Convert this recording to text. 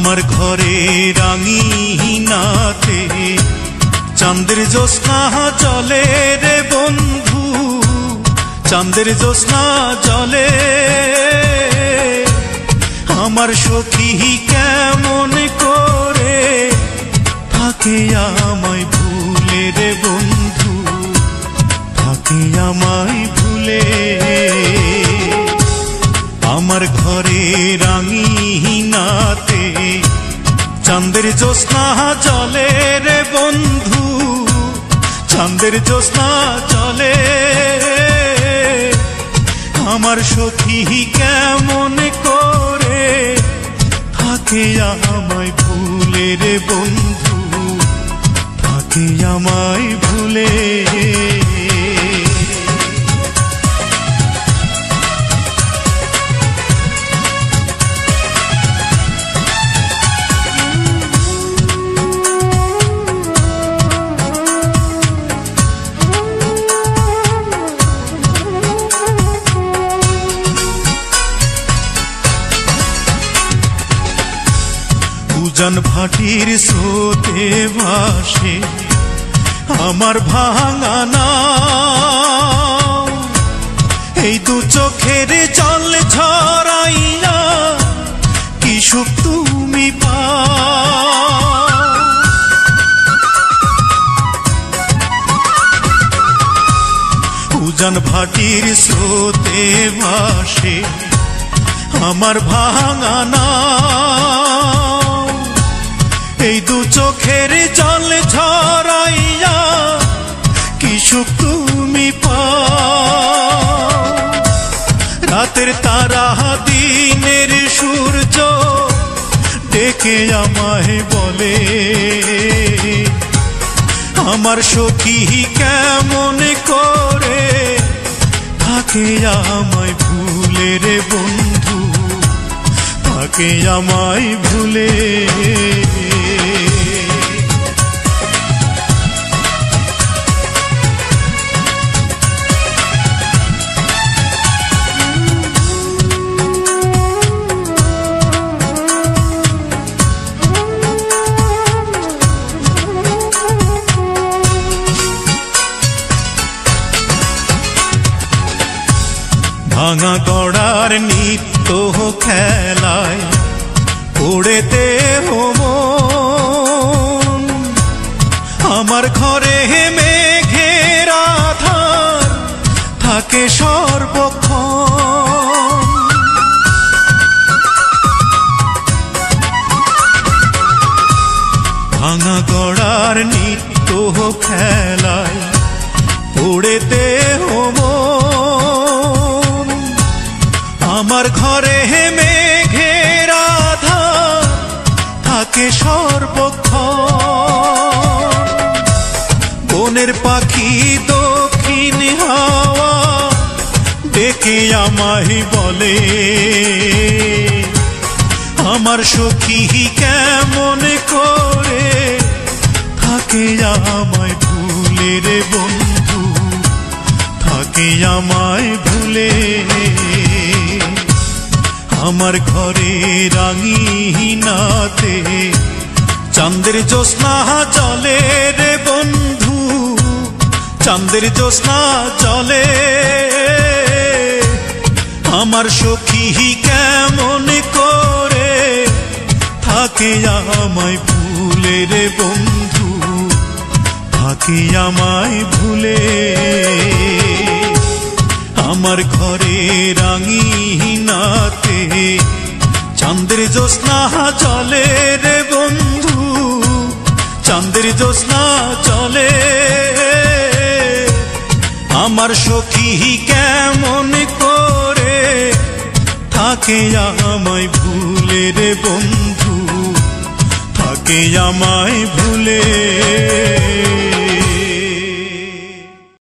আমার ঘরে রাঙিনাতে চাঁদের জ্যোৎস্না জলে রে বন্ধু, চাঁদের জ্যোৎস্না জলে। আমার সখী কেমন করে থাকে আমায় ভুলে রে বন্ধু, থাকে আমায় ভুলে। আমার ঘরে রাঙিনাতে চাঁদের জ্যোৎস্না জলে রে বন্ধু, চাঁদের জ্যোৎস্না জলে। আমার সখী কেমন করে থাকে আমায় ভুলে রে বন্ধু, থাকে আমায় ভুলে। উজান ভাটির স্রোতে ভাসে আমার ভাঙা নাও, এই দু চোখের জল ঝরাইয়া কি সুখ তুমি পাও। উজান ভাটির স্রোতে ভাসে আমার ভাঙা নাও, এই দু চোখের জল ঝরাইয়া কি সুখ তুমি পাও। রাতের তারা দিনের সূর্য ডেকে আমায় বলে, আমার সখী কেমন করে থাকে আমায় ভুলে রে বন্ধু, থাকে আমায় ভুলে। ভাঙা গড়ার নিত্য খেলায় পড়েতে মন, আমার ঘরে মেঘের আধার থাকে সর্বক্ষণ। ভাঙা গড়ার নিত্য খেলায় পড়েতে মন, আমার ঘরে মেঘের আধার থাকে সর্বক্ষণ। বনের পাখি দক্ষিণ হাওয়া ডেকে আমায় বলে, আমার সখী কেমন করে থাকে আমায় ভুলে রে বন্ধু, থাকে আমায় ভুলে। আমার ঘরে রাঙিনাতে চাঁদের জ্যোৎস্না জলে রে বন্ধু, চাঁদের জ্যোৎস্না জলে। আমার সখী কেমন করে থাকে আমায় ভুলে রে বন্ধু, থাকে আমায় ভুলে। আমার ঘরে রাঙিনাতে চাঁদের জ্যোৎস্না জলে রে বন্ধু, চাঁদের জ্যোৎস্না জলে। আমার সখী কেমন করে থাকে আমায় ভুলে রে বন্ধু, থাকে আমায় ভুলে।